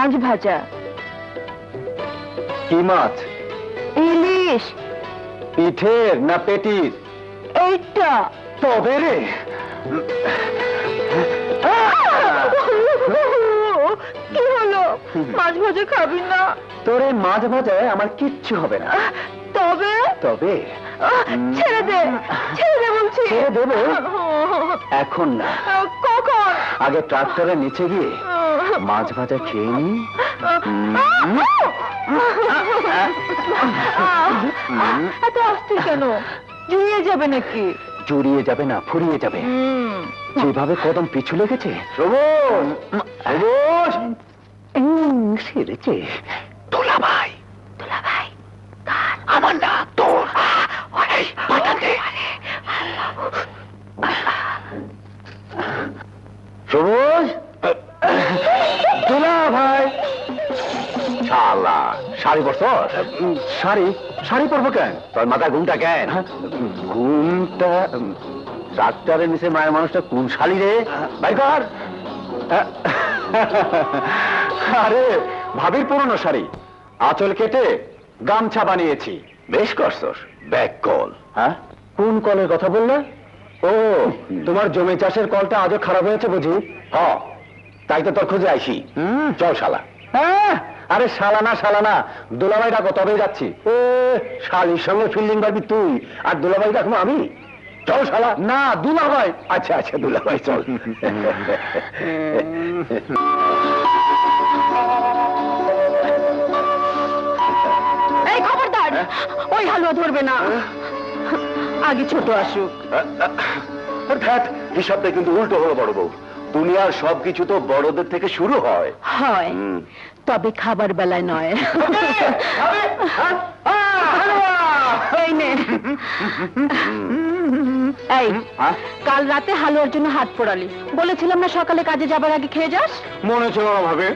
মাছ ভাজা। কি মাছ? ইলিশ। পিঠের না পেটির? এইটা। তবে রে, কি হলো? মাছ ভাজা খাবি না? তোর এই মাছ ভাজায় আমার কিচ্ছু হবে না। তবে তবে ছেড়ে দে, ছেড়ে দে বলছি। ছেড়ে দেবো? এখন না, কখন? আগে ট্রাক্টরের নিচে গিয়ে মাছ ভাজা খেয়ে নি। এত অস্থির কেন? জুড়িয়ে যাবে নাকি? জড়িয়ে যাবে না, ফুরিয়ে যাবে। যেভাবে কদম পিছু লেগেছে। সেরেছে দোলাভাই। দুলাভাই আমার না, তোর। সবুজ, দোলাভাই। শালা শাড়ি পরছ? শাড়ি? শাড়ি পরবো কেন? তোর মাথা ঘুমটা কেন? ঘুমটা ডাক্তারের নিচে মায়ের মানুষটা কোন শাড়ি রে? ভাই কর। আরে ভাবির পুরনো শাড়ি, আঁচল কেটে গামছা বানিয়েছি। বেশ করছস। Back call. হ্যাঁ, কোন কলের কথা বললে? ও, তোমার জমি চাষের কলটা আজও খারাপ হয়েছে বুঝি? হ্যাঁ, তাই তো তোর খুঁজে আইসি। চল শালা। হ্যাঁ, আরে শালা না, শালা না, দুলাভাই ডাকো, তবেই যাচ্ছি। শালির সঙ্গে ফিল্ডিং পারবি তুই, আর দুলাভাই ডাকবো আমি? চল শালা। না, দুলাভাই। আচ্ছা আচ্ছা, দুলাভাই চল। এই খবরদার, ওই হালুয়া ধরবে না, আগে ছোট আসুক। হিসাবটা কিন্তু উল্টো হলো বড় বউ। দুনিয়ার সবকিছু তো বড়দের থেকে শুরু হয়। হয়, তবে খাবার বেলায় নয়। এই নে। এই, কাল রাতে হালুয়ার জন্য হাত পোড়ালি, বলেছিলাম না সকালে কাজে যাবার আগে খেয়ে যাস? মনে ছিল না ভাবে।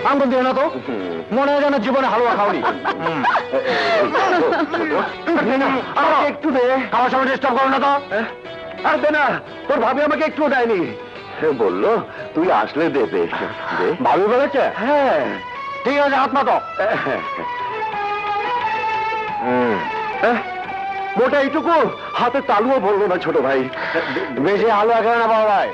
আঙ্গুল দিয়ে না তো, মনে হয় যেন জীবনে হালুয়া খাওনি। একটু দে, খাওয়ার সময় ডিস্টার্ব করো না তো। আর দে না, তোর ভাবি আমাকে একটু দেয়নি। বললো তুই আসলে দেবে। ভাবি বলেছে? হ্যাঁ। ঠিক আছে, হাত মা তো। মোটা এইটুকু, হাতে তালুও বললো না ছোট ভাই। বেশি হালুয়া খাবে না বাবা ভাই,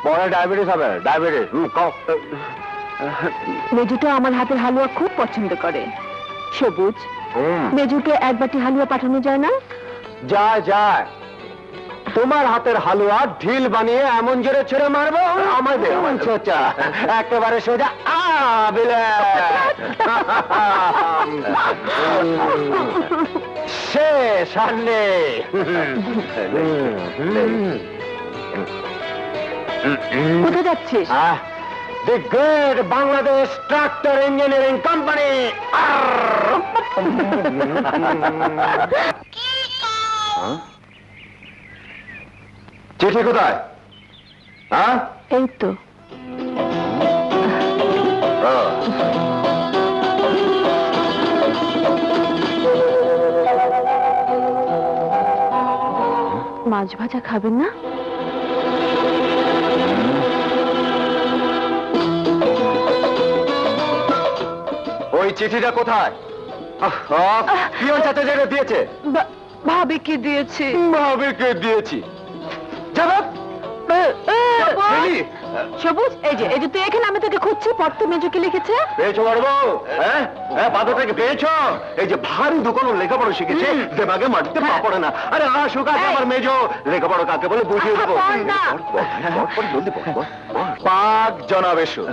পরে ডায়াবেটিস হবে। ডায়াবেটিস। মেজুটা আমার হাতের হালুয়া খুব পছন্দ করে। সবুজ, মেজুকে এক বাটি হালুয়া পাঠানো যায় না? যায় যায়। তোমার হাতের হালুয়া ঢিল বানিয়ে এমন জোরে ছেড়ে মারবো, আমার দে সোজা, একেবারে সোজা। শেষ আর নেই। কোথায় যাচ্ছিস? দি great Bangladesh tractor engineering company. চিঠি কোথায়? হ্যাঁ, এই তো। মাছ ভাজা খাবেন না? ওই চিঠিটা কোথায়? পিয়ন চাচা যেটা দিয়েছে। ভাবিকে দিয়েছি। ভাবিকে দিয়েছি? জবাব। সবুজ, এই যে তুই এখানে, আমি তোকে খুঁজছি। পড় তো, মেজুকে লিখেছে। পেয়েছো বড় বউ? হ্যাঁ হ্যাঁ, পাথরটাকে পেয়েছো? এই যে ভারী দোকানও লেখাপড়া শিখেছে, দেমাগে মাটিতে পা পড়ে না। আরে আসুক আজ আমার মেজো, লেখাপড়া কাকে বলে বুঝিয়ে দেবো। পাক জনাব এসো।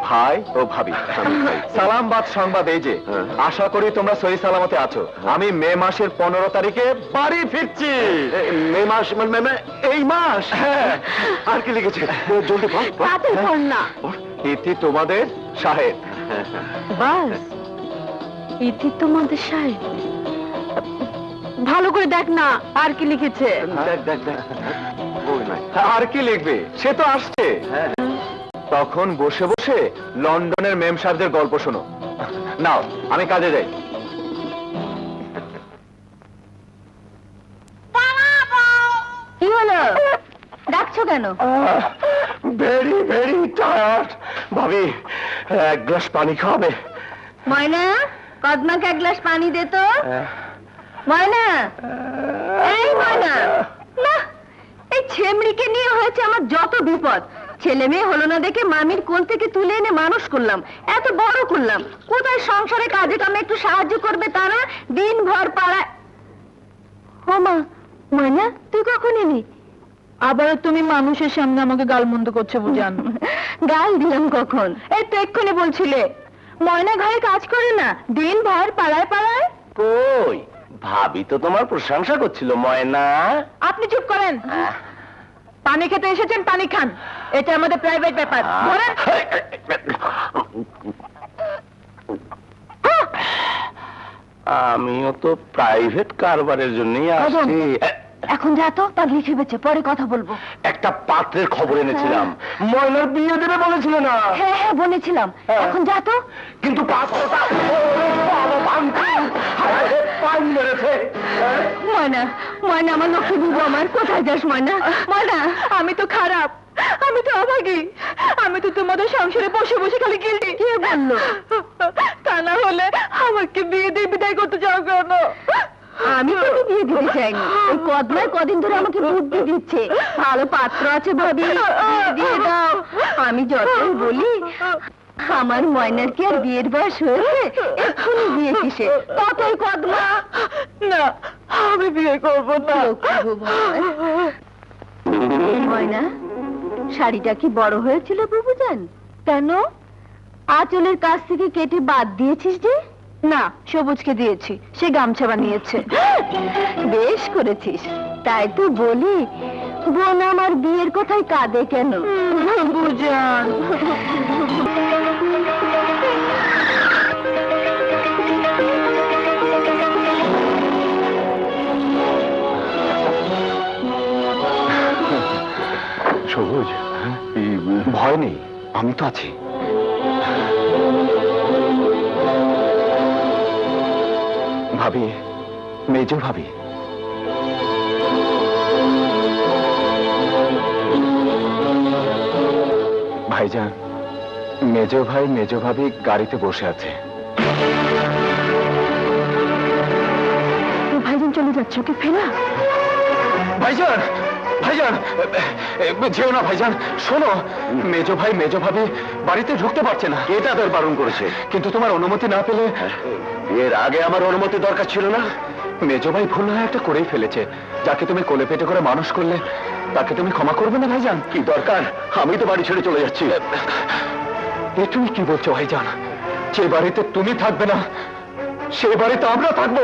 ভাই ও ভাবি, সালামবাদ সংবাদ এই যে, আশা করি তোমরা সহি সালামতে আছো। আমি মে মাসের 15 তারিখে বাড়ি ফিরছি। মে মাস মানে এই মাস? হ্যাঁ। আর কি লিখেছে? জলদি পড় না। ইতি তোমাদের সাহেব। বাস, ইতি তোমাদের সাহেব। ভালো করে দেখ না, আর কি লিখেছে। দেখ দেখ দেখ। আর কি লিখবে? সে তো আসছে। তখন বসে বসে লন্ডনের মেম সাহেবদের গল্প শোনো। নাও, আমি কাজে যাই। কি হলো? ডাকছো কেন? Very very tired. ভাবি এক গ্লাস পানি খাওয়াবে? ময়না, কদমাকে এক গ্লাস পানি দে তো। ময়না, এই ময়না, না, এই ছেমড়িকে নিয়ে হয়েছে আমার যত বিপদ। ছেলে মেয়ে হলো না দেখে মামির কোল থেকে তুলে এনে মানুষ করলাম, এত বড় করলাম। কোথায় সংসারে কাজে কামে একটু সাহায্য করবে তারা, দিনভর পাড়ায়। ও মা, ময়না তুই কখন এলি? আবারও তুমি মানুষের সামনে আমাকে গালমন্দ করছো বুঝান। গাল দিলাম কখন? এই তো এক্ষুনি বলছিলে ময়না ঘরে কাজ করে না, দিনভর পাড়ায় পাড়ায়। কই, ভাবি তো তোমার প্রশংসা করছিল ময়না। আপনি চুপ করেন। পানি খেতে এসেছেন, পানি খান, এটা আমাদের প্রাইভেট ব্যাপার। ধরেন। আমিও তো প্রাইভেট কারবারের জন্যই আসছি। এখন যা তো, পাগলি খেপেছে, পরে কথা বলবো। একটা পাত্রের খবর এনেছিলাম, ময়নার বিয়ে দেবে বলেছিল না? হ্যাঁ হ্যাঁ বলেছিলাম, এখন যা তো। কিন্তু পাত্রটা পান মেরেছে। ময়না, ময়না আমার লক্ষ্মী বুবু, আমার কোথায় যাস ময়না? ময়না, আমি তো খারাপ, আমি তো অভাগী, আমি তো তোমাদের সংসারে বসে বসে খালি গিলটি। কে বললো? তা না হলে আমাকে বিয়ে দিয়ে বিদায় করতে চাও কেন? আমি তোকে বিয়ে দিতে চাইনি, ওই কদমায় কদিন ধরে আমাকে বুদ্ধি দিচ্ছে, ভালো পাত্র আছে ভাবি, বিয়ে দিয়ে দাও। আমি যতই বলি আমার ময়নার কি আর বিয়ের বয়স হয়েছে, এক্ষুনি বিয়ে কিসে, ততই কদমা। না, আমি বিয়ে করবো না। ময়না, শাড়িটা কি বড় হয়েছিল বুবুজান? কেন আঁচলের কাছ থেকে কেটে বাদ দিয়েছিস যে? না, সবুজকে দিয়েছি, সে গামছা বানিয়েছে। বেশ করেছিস, তাই তো বলি বোন আমার বিয়ের কথায় কাঁদে কেন? বুঝান। সবুজ, ভয় নেই, আমি তো আছি। ভাবি, মেজ ভাবি, ভাইজান, মেজ ভাই মেজ ভাবি গাড়িতে বসে আছে। ভাইজান চলে যাচ্ছে, ওকে ফেলা। ভাইজান, ভাইজান, যেও না ভাইজান, শোনো, মেজ ভাই মেজ ভাবি বাড়িতে ঢুকতে পারছে না। কে তাদের বারণ করেছে? কিন্তু তোমার অনুমতি না পেলে। এর আগে আমার অনুমতি দরকার ছিল না? মেজ ভাই ভুল হয় একটা করেই ফেলেছে, যাকে তুমি কোলে পেটে করে মানুষ করলে তাকে তুমি ক্ষমা করবে না ভাইজান? কি দরকার, আমি তো বাড়ি ছেড়ে চলে যাচ্ছি। এ তুমি কি বলছো ভাইজান? যে বাড়িতে তুমি থাকবে না সে বাড়িতে আমরা থাকবো,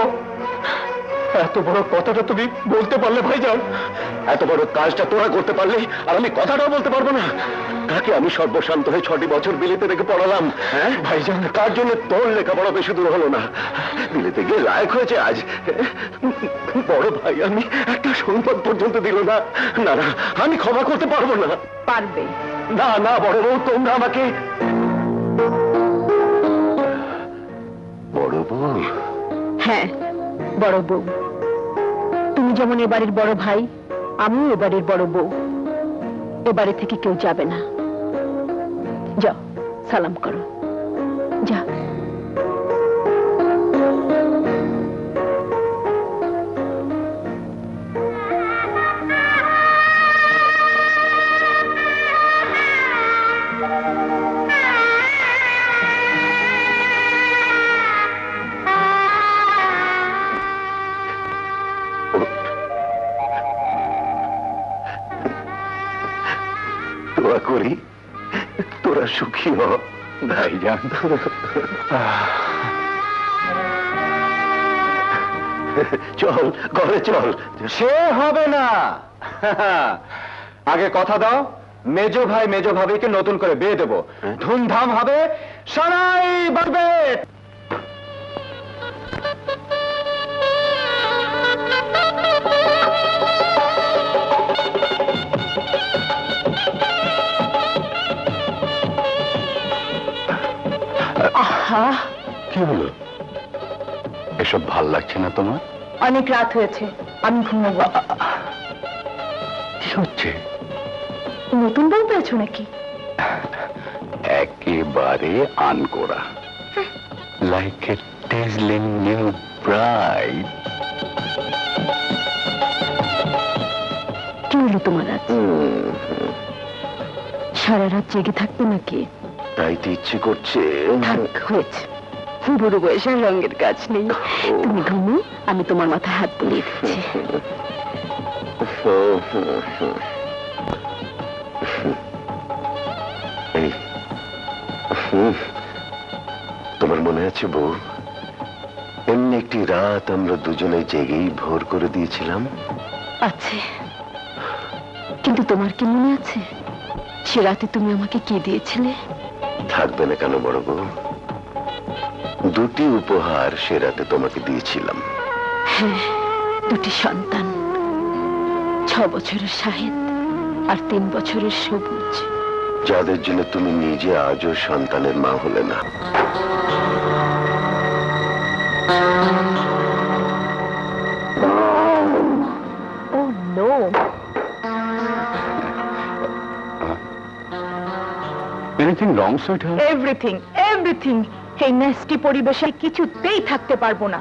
এত বড় কথাটা তুমি বলতে পারলে ভাইজান? এত বড় কাজটা তোরা করতে পারলে আর আমি কথাটাও বলতে পারবো না? তাকে আমি সর্বশান্ত হয়ে 6টি বছর বিলেতে রেখে পড়ালাম, হ্যাঁ ভাইজান? তার জন্য তোর লেখাপড়া বেশি দূর হলো না, বিলেতে গিয়ে লায়ক হয়েছে আজ। বড় ভাই আমি একটা সম্পদ পর্যন্ত দিল না। না না, আমি ক্ষমা করতে পারবো না। পারবে না না বড় বউ, তোমরা আমাকে। বড় বউ? হ্যাঁ, বড় বউ। তুমি যেমন এবারের বড় ভাই, আমিও এবারের বড় বউ। এবারে থেকে কেউ যাবে না। যাও, সালাম করো, যা। দোয়া করি তোরা সুখী হ ভাইজান। চল ঘরে চল। সে হবে না, আগে কথা দাও মেজ ভাই মেজ ভাবিকে নতুন করে বিয়ে দেবো, ধুমধাম হবে, সারাই বাড়বে। কি হলো, এসব ভাল লাগছে না তোমার? অনেক রাত হয়েছে, আমি ঘুমাবো। কি হচ্ছে? নতুন বউ পেয়েছো নাকি? একে একেবারে আনকোরা, লাইক এ টেজলিং নিউ ব্রাইড। কি হলো তোমার আজ? সারা রাত জেগে থাকতে নাকি? তাই তো ইচ্ছে করছে। থাক, হয়েছে। বুড়ো বয়সের রঙের কাজ নেই। তুমি ঘুমো, আমি তোমার মাথায় হাত বুলিয়ে দিচ্ছি। এই, তোমার মনে আছে বউ, এমনি একটি রাত আমরা দুজনে জেগেই ভোর করে দিয়েছিলাম? আছে, কিন্তু তোমার কি মনে আছে সে রাতে তুমি আমাকে কি দিয়েছিলে? থাকবে না কেন বড় বউ? দুটি উপহার সে রাতে তোমাকে দিয়েছিলাম। হ্যাঁ, দুটি সন্তান, 6 বছরের শাহেদ আর 3 বছরের সবুজ, যাদের জন্য তুমি নিজে আজও সন্তানের মা হলে না। Oh no. Anything wrong, sweetheart? Everything, এই ন্যাস্টি পরিবেশে কিছুতেই থাকতে পারবো না।